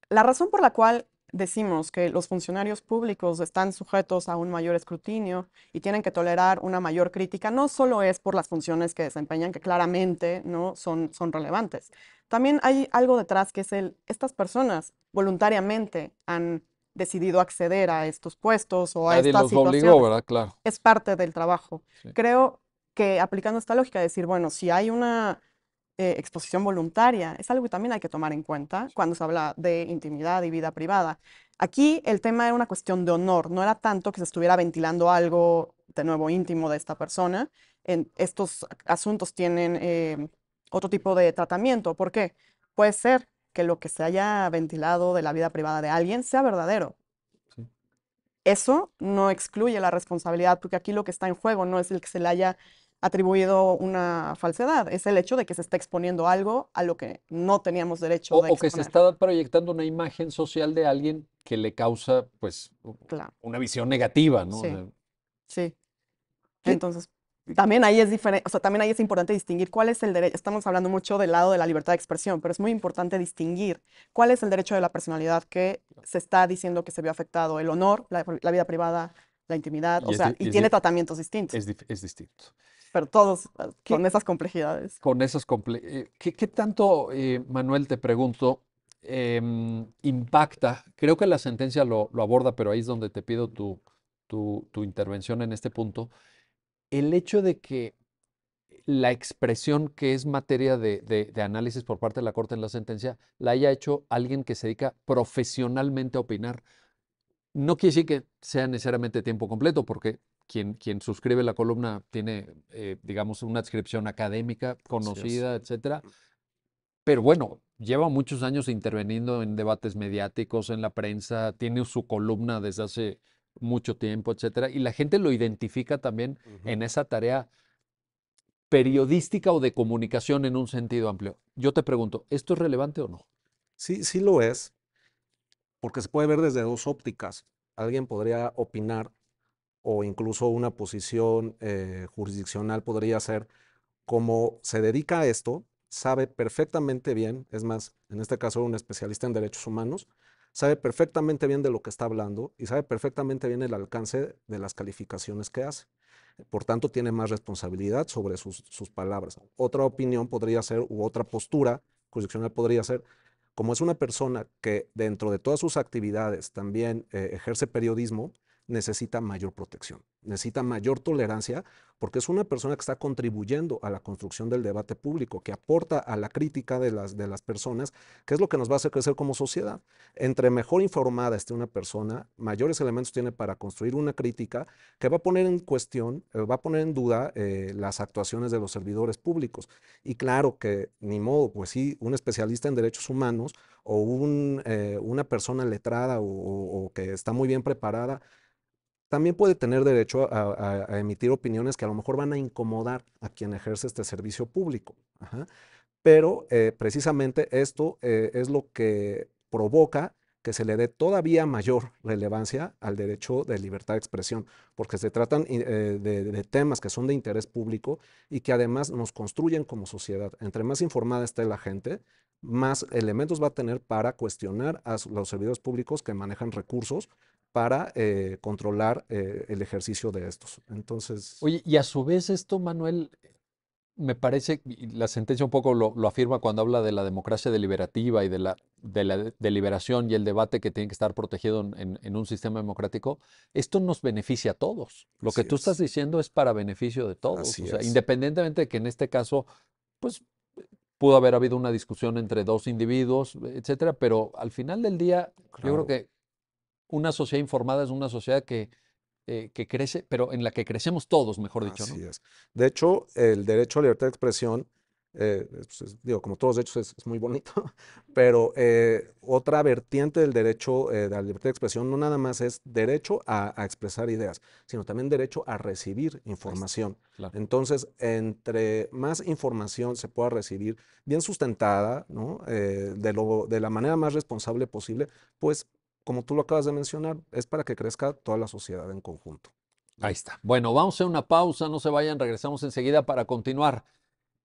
La razón por la cual decimos que los funcionarios públicos están sujetos a un mayor escrutinio y tienen que tolerar una mayor crítica, no solo es por las funciones que desempeñan, que claramente no son relevantes. También hay algo detrás que es estas personas voluntariamente han decidido acceder a estos puestos o a nadie estas los obligó, situaciones. ¿verdad? Claro. Es parte del trabajo. Sí. Creo que aplicando esta lógica, decir, bueno, si hay una exposición voluntaria, es algo que también hay que tomar en cuenta cuando se habla de intimidad y vida privada. Aquí el tema era una cuestión de honor, no era tanto que se estuviera ventilando algo de nuevo íntimo de esta persona. Estos asuntos tienen otro tipo de tratamiento. ¿Por qué? Puede ser que lo que se haya ventilado de la vida privada de alguien sea verdadero. Sí. Eso no excluye la responsabilidad, porque aquí lo que está en juego no es el que se le haya atribuido una falsedad, es el hecho de que se está exponiendo algo a lo que no teníamos derecho de O que se exponer. está proyectando una imagen social de alguien que le causa, pues, Claro, una visión negativa, ¿no? O sí, sea, sí. ¿qué- Entonces, también ahí es diferente, o sea, también ahí es importante distinguir cuál es el derecho. Estamos hablando mucho del lado de la libertad de expresión, pero es muy importante distinguir cuál es el derecho de la personalidad que se está diciendo que se vio afectado, el honor, la vida privada, la intimidad, o y sea, y tiene tratamientos distintos, es distinto. pero todos con ¿Qué, esas complejidades. con esas ¿qué tanto, Manuel, te pregunto, impacta? Creo que la sentencia lo aborda, pero ahí es donde te pido tu intervención en este punto. El hecho de que la expresión que es materia de análisis por parte de la Corte en la sentencia la haya hecho alguien que se dedica profesionalmente a opinar. No quiere decir que sea necesariamente tiempo completo, porque quien suscribe la columna tiene, digamos, una adscripción académica Así es. conocida, etcétera. Pero bueno, lleva muchos años interviniendo en debates mediáticos, en la prensa, tiene su columna desde hace mucho tiempo, etcétera. Y la gente lo identifica también Ujú. en esa tarea periodística o de comunicación en un sentido amplio. Yo te pregunto, ¿esto es relevante o no? Sí, sí lo es, porque se puede ver desde dos ópticas. Alguien podría opinar o incluso una posición jurisdiccional podría ser como se dedica a esto, sabe perfectamente bien, es más, en este caso un especialista en derechos humanos, sabe perfectamente bien de lo que está hablando y sabe perfectamente bien el alcance de las calificaciones que hace. Por tanto, tiene más responsabilidad sobre sus palabras. Otra opinión podría ser, u otra postura jurisdiccional podría ser, como es una persona que dentro de todas sus actividades también ejerce periodismo, necesita mayor protección, necesita mayor tolerancia, porque es una persona que está contribuyendo a la construcción del debate público, que aporta a la crítica de las personas, que es lo que nos va a hacer crecer como sociedad. Entre mejor informada esté una persona, mayores elementos tiene para construir una crítica que va a poner en cuestión, va a poner en duda las actuaciones de los servidores públicos. Y claro que ni modo, pues sí, un especialista en derechos humanos o una persona letrada o que está muy bien preparada, también puede tener derecho a emitir opiniones que a lo mejor van a incomodar a quien ejerce este servicio público. Ajá. pero precisamente esto es lo que provoca que se le dé todavía mayor relevancia al derecho de libertad de expresión, porque se tratan de temas que son de interés público y que además nos construyen como sociedad. Entre más informada esté la gente, más elementos va a tener para cuestionar a los servidores públicos que manejan recursos para controlar el ejercicio de estos. Entonces, Oye, y a su vez esto, Manuel, me parece, y la sentencia un poco lo afirma cuando habla de la democracia deliberativa y de la deliberación y el debate que tiene que estar protegido en un sistema democrático, esto nos beneficia a todos. Lo que así tú estás es, diciendo es para beneficio de todos. O así sea, es. independientemente de que en este caso, pues pudo haber habido una discusión entre dos individuos, etcétera, pero al final del día, yo creo Claro. que una sociedad informada es una sociedad que crece, pero en la que crecemos todos, mejor dicho, ¿no? Así es. De hecho, el derecho a libertad de expresión, pues, digo, como todos los derechos es muy bonito, pero otra vertiente del derecho de la libertad de expresión no nada más es derecho a expresar ideas, sino también derecho a recibir Ahí está, información. claro. Entonces, entre más información se pueda recibir, bien sustentada, ¿no? De la manera más responsable posible, pues, como tú lo acabas de mencionar, es para que crezca toda la sociedad en conjunto. Ahí está. Bueno, vamos a hacer una pausa, no se vayan, regresamos enseguida para continuar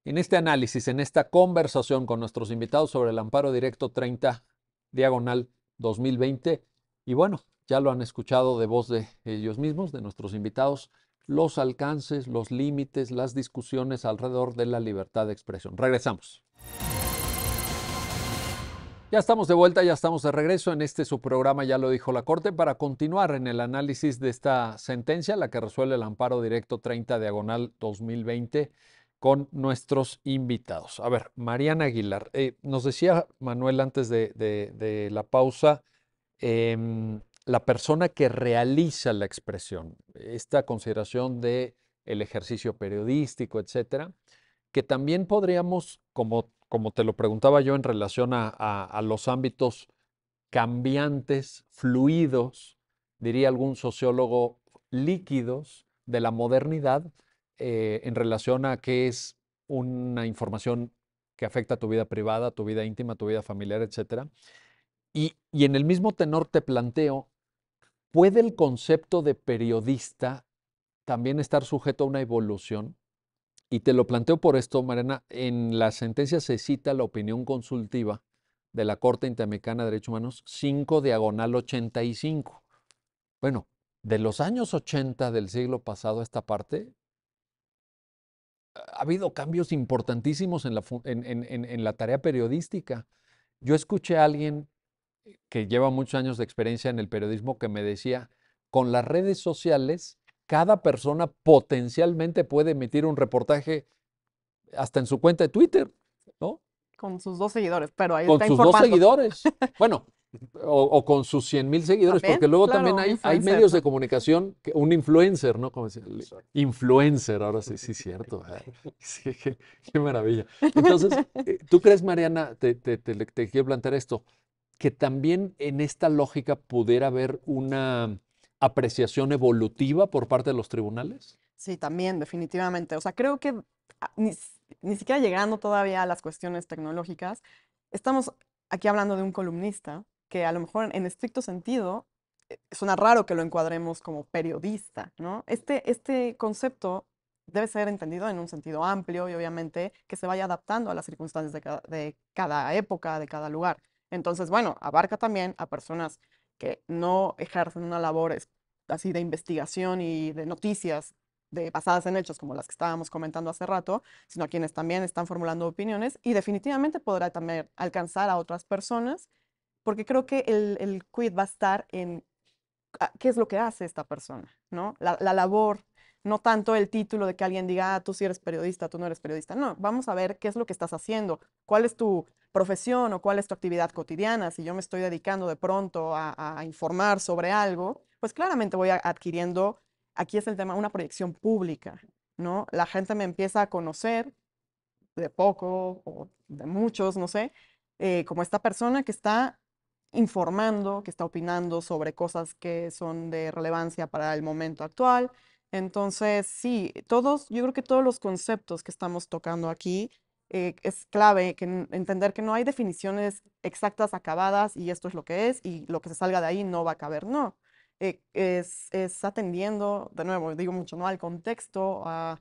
en este análisis, en esta conversación con nuestros invitados sobre el amparo directo 30 diagonal 2020. Y bueno, ya lo han escuchado de voz de ellos mismos, de nuestros invitados, los alcances, los límites, las discusiones alrededor de la libertad de expresión. Regresamos. Ya estamos de vuelta, ya estamos de regreso en este su programa, ya lo dijo la Corte, para continuar en el análisis de esta sentencia, la que resuelve el amparo directo 30 diagonal 2020 con nuestros invitados. A ver, Mariana Aguilar, nos decía Manuel antes de la pausa, la persona que realiza la expresión, esta consideración de el ejercicio periodístico, etcétera, que también podríamos, como te lo preguntaba yo en relación a los ámbitos cambiantes, fluidos, diría algún sociólogo, líquidos de la modernidad, en relación a qué es una información que afecta a tu vida privada, tu vida íntima, tu vida familiar, etcétera. Y en el mismo tenor te planteo, ¿puede el concepto de periodista también estar sujeto a una evolución? Y te lo planteo por esto, Mariana. En la sentencia se cita la opinión consultiva de la Corte Interamericana de Derechos Humanos 5 diagonal 85. Bueno, de los años 80 del siglo pasado a esta parte, ha habido cambios importantísimos en la tarea periodística. Yo escuché a alguien que lleva muchos años de experiencia en el periodismo que me decía, con las redes sociales, cada persona potencialmente puede emitir un reportaje hasta en su cuenta de Twitter, ¿no? Con sus 2 seguidores, pero ahí Con está sus dos informando. seguidores. Bueno, o con sus 100,000 seguidores, También, porque luego claro, también un hay influencer, medios de ¿no? comunicación, un influencer, ¿no? Como decía, influencer, ahora sí, sí, cierto. Sí, qué maravilla. Entonces, ¿tú crees, Mariana, te quiero plantear esto, que también en esta lógica pudiera haber una apreciación evolutiva por parte de los tribunales? Sí, también, definitivamente. O sea, creo que ni siquiera llegando todavía a las cuestiones tecnológicas, estamos aquí hablando de un columnista que a lo mejor en estricto sentido suena raro que lo encuadremos como periodista, ¿no? Este concepto debe ser entendido en un sentido amplio y obviamente que se vaya adaptando a las circunstancias de cada época, de cada lugar. Entonces, bueno, abarca también a personas que no ejercen una labor así de investigación y de noticias basadas en hechos como las que estábamos comentando hace rato, sino a quienes también están formulando opiniones y definitivamente podrá también alcanzar a otras personas, porque creo que el quid va a estar en qué es lo que hace esta persona, ¿no? La labor, no tanto el título de que alguien diga, tú sí eres periodista, tú no eres periodista. No, vamos a ver qué es lo que estás haciendo, cuál es tu profesión o cuál es tu actividad cotidiana. Si yo me estoy dedicando de pronto a informar sobre algo, pues claramente voy adquiriendo, aquí es el tema, una proyección pública, ¿no? La gente me empieza a conocer de poco o de muchos, no sé, como esta persona que está informando, que está opinando sobre cosas que son de relevancia para el momento actual. Entonces, sí, yo creo que todos los conceptos que estamos tocando aquí es clave entender que no hay definiciones exactas, acabadas, y esto es lo que es, y lo que se salga de ahí no va a caber, no. Es atendiendo, de nuevo, digo mucho, ¿no? Al contexto, a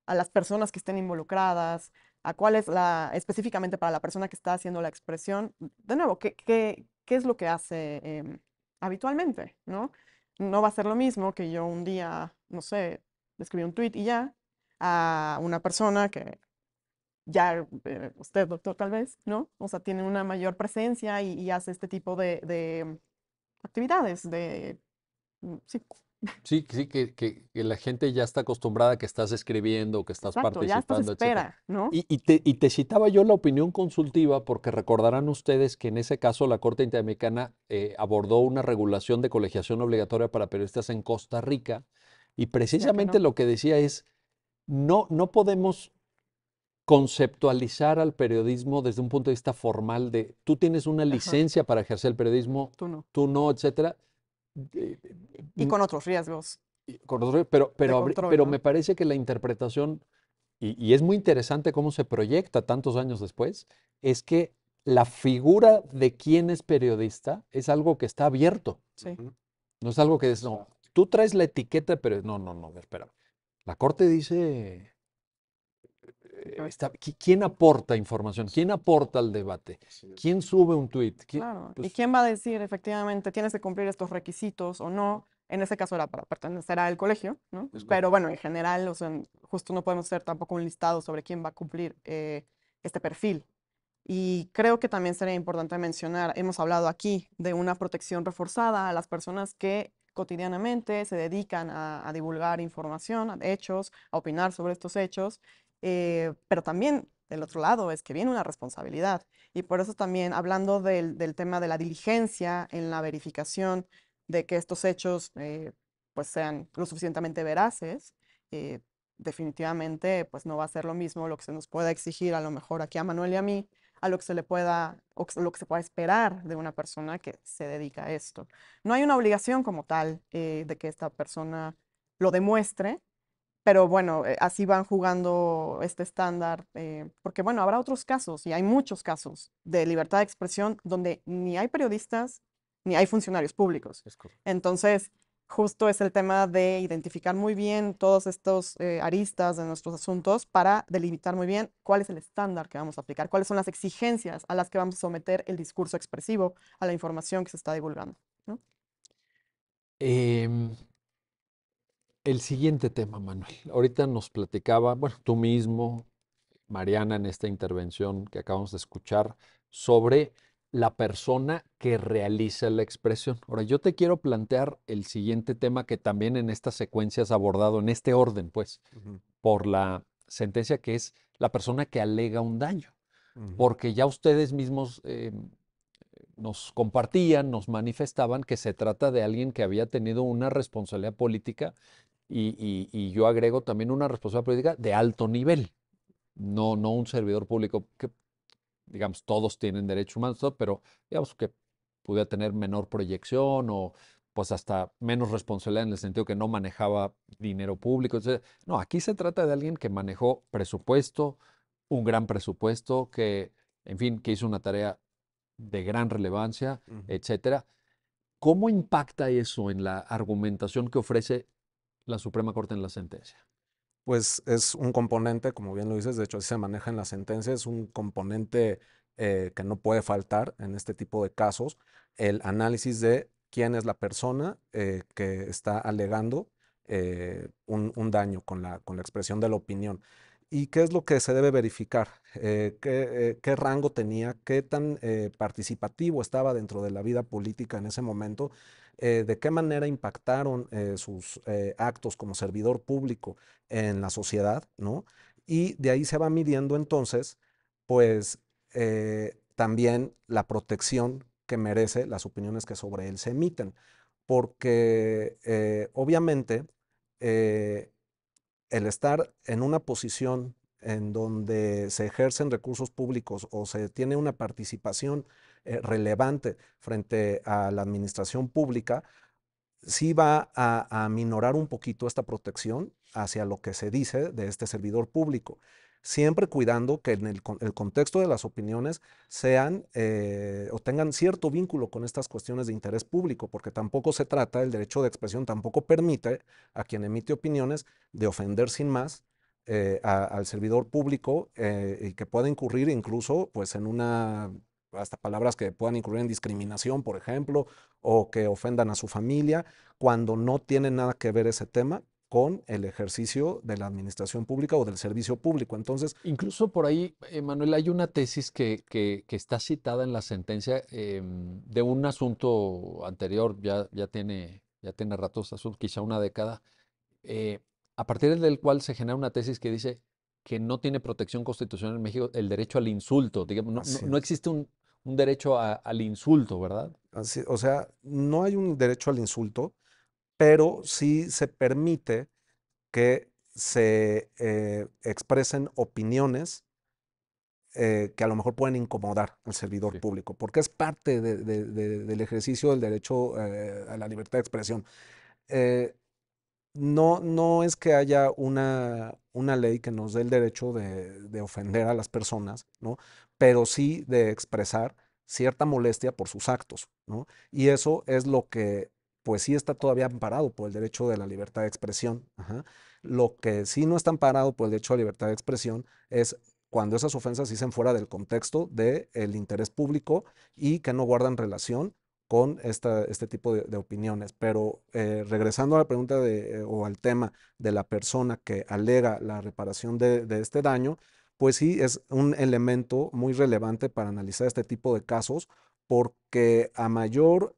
las personas que estén involucradas, a cuál es específicamente para la persona que está haciendo la expresión, de nuevo, qué es lo que hace habitualmente, ¿no? No va a ser lo mismo que yo un día, no sé, escribí un tweet y ya, a una persona que ya, usted, doctor, tal vez, ¿no? O sea, tiene una mayor presencia y hace este tipo de actividades, sí, Sí, sí, que la gente ya está acostumbrada a que estás escribiendo, que estás exacto, ya esto se participando, etcétera. espera, ¿no? Y te citaba yo la opinión consultiva porque recordarán ustedes que en ese caso la Corte Interamericana abordó una regulación de colegiación obligatoria para periodistas en Costa Rica y Decía que precisamente no, lo que decía es, no podemos conceptualizar al periodismo desde un punto de vista formal de tú tienes una ajá, licencia para ejercer el periodismo, tú no. tú no, etcétera. Eh, Y mm, con otros riesgos de control, pero me ¿no? parece que la interpretación, y es muy interesante cómo se proyecta tantos años después, es que la figura de quién es periodista es algo que está abierto, Sí, Ujú. no es algo que es, no, tú traes la etiqueta, pero no, no, no, espera. La Corte dice, ajá, ¿quién aporta información? ¿Quién aporta al debate? Así es. ¿Quién sube un tweet? claro. ¿Y Pues, quién va a decir efectivamente tienes que cumplir estos requisitos o no? En ese caso era para pertenecer al colegio, ¿no? Es Pero correcto. bueno, en general, o sea, justo no podemos hacer tampoco un listado sobre quién va a cumplir este perfil. Y creo que también sería importante mencionar, hemos hablado aquí de una protección reforzada a las personas que cotidianamente se dedican a divulgar información, a hechos, a opinar sobre estos hechos, pero también del otro lado es que viene una responsabilidad. Y por eso también hablando del tema de la diligencia en la verificación de que estos hechos pues sean lo suficientemente veraces, eh, definitivamente pues no va a ser lo mismo lo que se nos pueda exigir a lo mejor aquí a Manuel y a mí a lo que se le pueda, o lo que se pueda esperar de una persona que se dedica a esto. No hay una obligación como tal de que esta persona lo demuestre, pero bueno, así van jugando este estándar, porque bueno, habrá otros casos, y hay muchos casos de libertad de expresión donde ni hay periodistas ni hay funcionarios públicos. es correcto. Entonces, justo es el tema de identificar muy bien todos estos aristas de nuestros asuntos para delimitar muy bien cuál es el estándar que vamos a aplicar, cuáles son las exigencias a las que vamos a someter el discurso expresivo a la información que se está divulgando, ¿no? Em, el siguiente tema, Manuel. Ahorita nos platicaba, bueno, tú mismo, Mariana, en esta intervención que acabamos de escuchar, sobre la persona que realiza la expresión. Ahora, yo te quiero plantear el siguiente tema que también en esta secuencia has abordado, en este orden, pues, Ujú, por la sentencia que es la persona que alega un daño. ujú, Porque ya ustedes mismos nos compartían, nos manifestaban que se trata de alguien que había tenido una responsabilidad política y yo agrego también una responsabilidad política de alto nivel, no un servidor público que, digamos, todos tienen derechos humanos, todo, pero digamos que pudiera tener menor proyección o pues hasta menos responsabilidad en el sentido que no manejaba dinero público. Entonces, no, aquí se trata de alguien que manejó presupuesto, un gran presupuesto, que, en fin, que hizo una tarea de gran relevancia, ujú. etcétera. ¿Cómo impacta eso en la argumentación que ofrece la Suprema Corte en la sentencia? Pues es un componente, como bien lo dices, de hecho así se maneja en la sentencia, es un componente que no puede faltar en este tipo de casos, el análisis de quién es la persona que está alegando un daño con la expresión de la opinión. ¿Y qué es lo que se debe verificar? ¿Qué rango tenía? ¿Qué tan participativo estaba dentro de la vida política en ese momento? ¿De qué manera impactaron sus actos como servidor público en la sociedad, ¿no? Y de ahí se va midiendo entonces, pues, también la protección que merece las opiniones que sobre él se emiten, porque obviamente eh, el estar en una posición en donde se ejercen recursos públicos o se tiene una participación relevante frente a la administración pública, sí va a minorar un poquito esta protección hacia lo que se dice de este servidor público. siempre cuidando que en el contexto de las opiniones sean o tengan cierto vínculo con estas cuestiones de interés público, porque tampoco se trata, el derecho de expresión tampoco permite a quien emite opiniones de ofender sin más al servidor público y que pueda incurrir incluso pues en hasta palabras que puedan incurrir en discriminación, por ejemplo, o que ofendan a su familia, cuando no tiene nada que ver ese tema con el ejercicio de la administración pública o del servicio público. Entonces, Incluso por ahí, Manuel, hay una tesis que está citada en la sentencia de un asunto anterior, ya tiene ratos, quizá una década, eh, a partir del cual se genera una tesis que dice que no tiene protección constitucional en México el derecho al insulto. Digamos, así no es. existe un derecho al insulto, ¿verdad? O sea, no hay un derecho al insulto, pero sí se permite que se expresen opiniones que a lo mejor pueden incomodar al servidor Sí. público, porque es parte del ejercicio del derecho a la libertad de expresión. Eh, no es que haya una ley que nos dé el derecho de ofender a las personas, ¿no? Pero sí de expresar cierta molestia por sus actos, ¿no? Y eso es lo que, pues sí está todavía amparado por el derecho de la libertad de expresión. Ajá. Lo que sí no está amparado por el derecho a la libertad de expresión es cuando esas ofensas se dicen fuera del contexto del interés público y que no guardan relación con este tipo de opiniones. Pero regresando a la pregunta o al tema de la persona que alega la reparación de este daño, pues sí es un elemento muy relevante para analizar este tipo de casos porque a mayor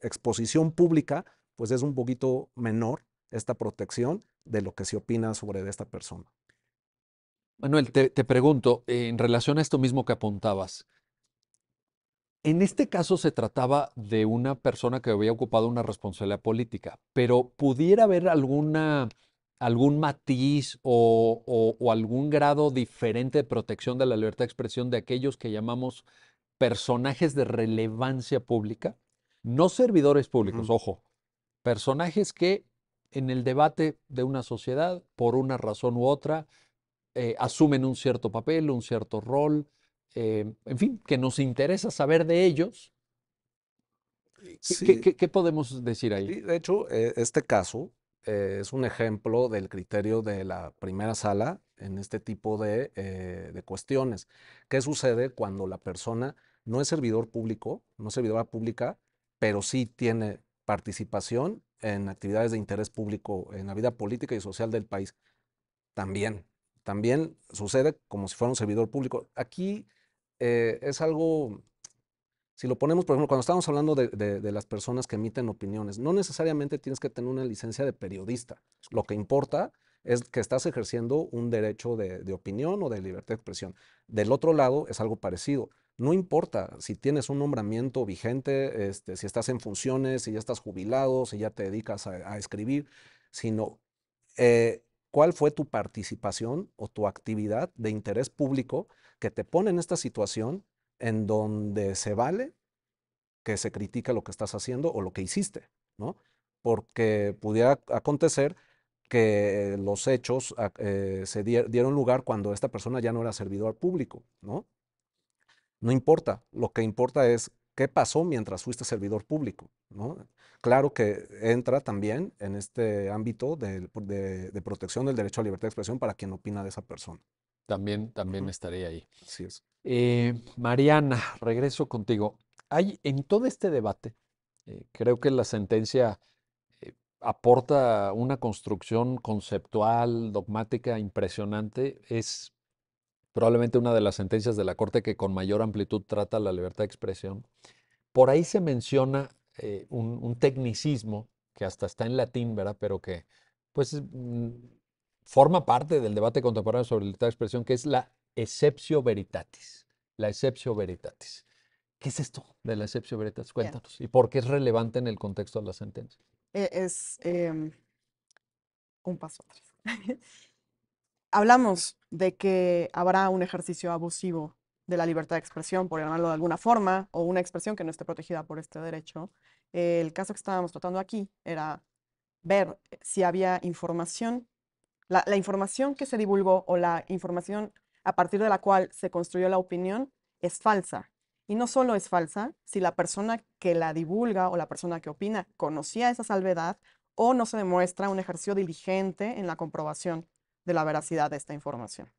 exposición pública, pues es un poquito menor esta protección de lo que se opina sobre esta persona. Manuel, te pregunto, en relación a esto mismo que apuntabas, en este caso se trataba de una persona que había ocupado una responsabilidad política, pero ¿pudiera haber algún matiz o algún grado diferente de protección de la libertad de expresión de aquellos que llamamos personajes de relevancia pública? No servidores públicos, Ujú. ojo, personajes que en el debate de una sociedad, por una razón u otra, asumen un cierto papel, un cierto rol, en fin, que nos interesa saber de ellos. Sí, ¿Qué podemos decir ahí? sí, de hecho, este caso es un ejemplo del criterio de la primera sala en este tipo de cuestiones. ¿Qué sucede cuando la persona no es servidor público, no es servidora pública, pero sí tiene participación en actividades de interés público en la vida política y social del país? También, también sucede como si fuera un servidor público. Aquí es algo si lo ponemos, por ejemplo, cuando estamos hablando de las personas que emiten opiniones, no necesariamente tienes que tener una licencia de periodista. Lo que importa es que estás ejerciendo un derecho de opinión o de libertad de expresión. Del otro lado es algo parecido. No importa si tienes un nombramiento vigente, si estás en funciones, si ya estás jubilado, si ya te dedicas a escribir, sino cuál fue tu participación o tu actividad de interés público que te pone en esta situación en donde se vale que se critica lo que estás haciendo o lo que hiciste, ¿no? Porque pudiera acontecer que los hechos dieron lugar cuando esta persona ya no era servidor público, ¿no? No importa, lo que importa es qué pasó mientras fuiste servidor público, ¿no? Claro que entra también en este ámbito de protección del derecho a libertad de expresión para quien opina de esa persona. También Ujú. estaré ahí. Así es. Mariana, regreso contigo. Hay en todo este debate, creo que la sentencia aporta una construcción conceptual, dogmática impresionante. Es probablemente una de las sentencias de la Corte que con mayor amplitud trata la libertad de expresión. Por ahí se menciona un tecnicismo que hasta está en latín, ¿verdad? Pero que pues forma parte del debate contemporáneo sobre libertad de expresión, que es la exceptio veritatis. La exceptio veritatis. ¿Qué es esto de la exceptio veritatis? Bien. Cuéntanos. ¿Y por qué es relevante en el contexto de la sentencia? Es un paso atrás. Hablamos de que habrá un ejercicio abusivo de la libertad de expresión, por llamarlo de alguna forma, o una expresión que no esté protegida por este derecho. El caso que estábamos tratando aquí era ver si había información la información que se divulgó o la información a partir de la cual se construyó la opinión es falsa. Y no solo es falsa, si la persona que la divulga o la persona que opina conocía esa salvedad o no se demuestra un ejercicio diligente en la comprobación de la veracidad de esta información.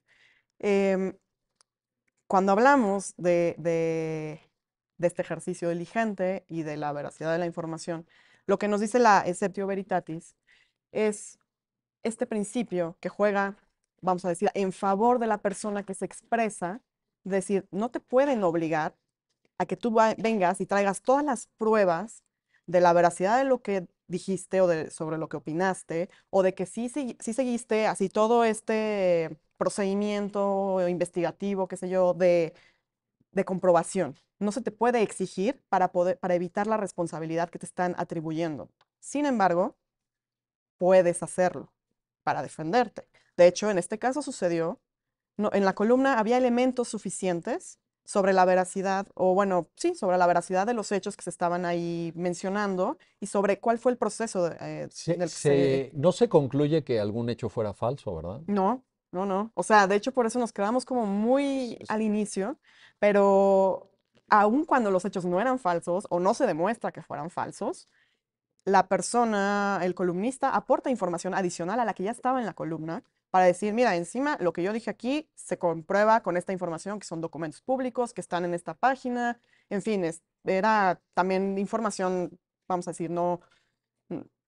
Cuando hablamos de este ejercicio diligente y de la veracidad de la información, lo que nos dice la exceptio veritatis es este principio que juega, vamos a decir, en favor de la persona que se expresa, es decir, no te pueden obligar a que tú vengas y traigas todas las pruebas de la veracidad de lo que dijiste o sobre lo que opinaste, o de que sí seguiste así todo este procedimiento investigativo, qué sé yo, de comprobación. No se te puede exigir para evitar la responsabilidad que te están atribuyendo. Sin embargo, puedes hacerlo para defenderte. De hecho, en este caso sucedió, en la columna había elementos suficientes sobre la veracidad, o bueno, sí, sobre la veracidad de los hechos que se estaban ahí mencionando y sobre cuál fue el proceso del que se... No se concluye que algún hecho fuera falso, ¿verdad? No, no, no. O sea, de hecho, por eso nos quedamos como muy al inicio, pero aun cuando los hechos no eran falsos o no se demuestra que fueran falsos, la persona, el columnista, aporta información adicional a la que ya estaba en la columna para decir, mira, encima lo que yo dije aquí se comprueba con esta información, que son documentos públicos, que están en esta página, en fin, era también información, vamos a decir,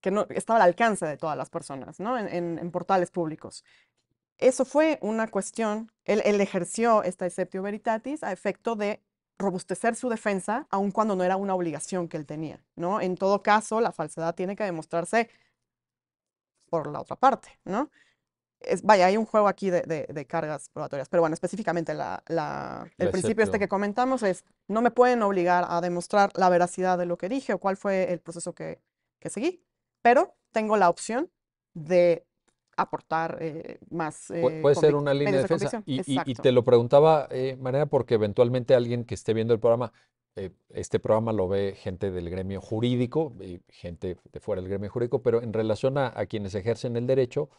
que no estaba al alcance de todas las personas, ¿no? En portales públicos. Eso fue una cuestión, él ejerció esta exceptio veritatis a efecto de robustecer su defensa, aun cuando no era una obligación que él tenía, ¿no? En todo caso, la falsedad tiene que demostrarse por la otra parte, ¿no? Vaya, hay un juego aquí de cargas probatorias, pero bueno, específicamente el principio este que comentamos es, no me pueden obligar a demostrar la veracidad de lo que dije o cuál fue el proceso que seguí, pero tengo la opción de aportar más Puede ser una línea de defensa. Y te lo preguntaba, Mariana, porque eventualmente alguien que esté viendo el programa, este programa lo ve gente del gremio jurídico, gente de fuera del gremio jurídico, pero en relación a quienes ejercen el derecho,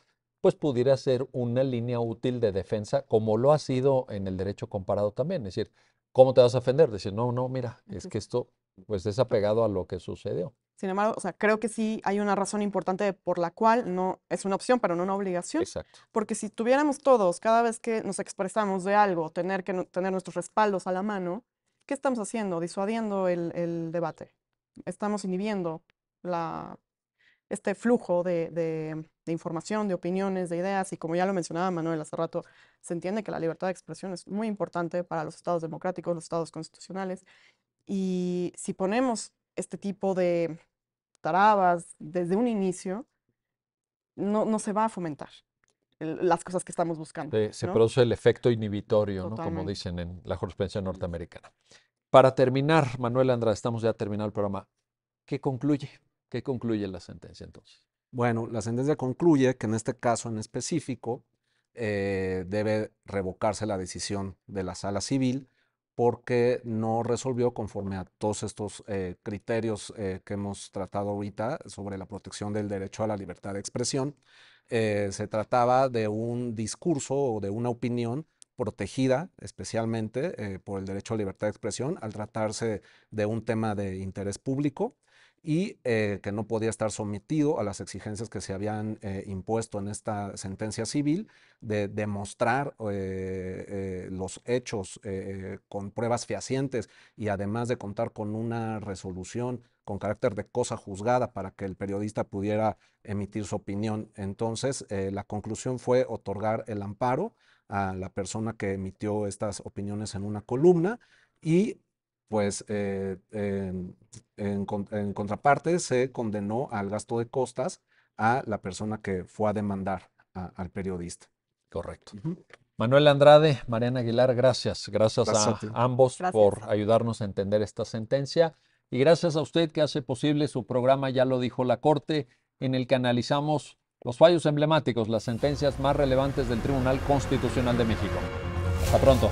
pues pudiera ser una línea útil de defensa, como lo ha sido en el derecho comparado también. Es decir, ¿cómo te vas a defender? Decir, no, mira, es que esto pues es apegado a lo que sucedió. Sin embargo, o sea, creo que sí hay una razón importante por la cual no es una opción, pero no una obligación. Exacto. Porque si tuviéramos todos, cada vez que nos expresamos de algo, tener nuestros respaldos a la mano, ¿qué estamos haciendo? Disuadiendo el debate. Estamos inhibiendo este flujo de información, de opiniones, de ideas, y como ya lo mencionaba Manuel hace rato, se entiende que la libertad de expresión es muy importante para los estados democráticos, los estados constitucionales, y si ponemos este tipo de trabas desde un inicio, no se va a fomentar las cosas que estamos buscando. Se ¿no? produce el efecto inhibitorio, ¿no? Como dicen en la jurisprudencia norteamericana. Para terminar, Manuel Andrade, estamos ya terminando el programa. ¿Qué concluye? ¿Qué concluye la sentencia entonces? Bueno, la sentencia concluye que en este caso en específico debe revocarse la decisión de la sala civil porque no resolvió conforme a todos estos criterios que hemos tratado ahorita sobre la protección del derecho a la libertad de expresión. Se trataba de un discurso o de una opinión protegida especialmente por el derecho a libertad de expresión al tratarse de un tema de interés público y que no podía estar sometido a las exigencias que se habían impuesto en esta sentencia civil de demostrar los hechos con pruebas fehacientes y además de contar con una resolución con carácter de cosa juzgada para que el periodista pudiera emitir su opinión. Entonces, la conclusión fue otorgar el amparo a la persona que emitió estas opiniones en una columna y pues en contraparte se condenó al gasto de costas a la persona que fue a demandar al periodista. Correcto. Manuel Andrade, Mariana Aguilar, gracias. Gracias a ambos por ayudarnos a entender esta sentencia y gracias a usted que hace posible su programa Ya lo dijo la Corte, en el que analizamos los fallos emblemáticos, las sentencias más relevantes del Tribunal Constitucional de México. Hasta pronto.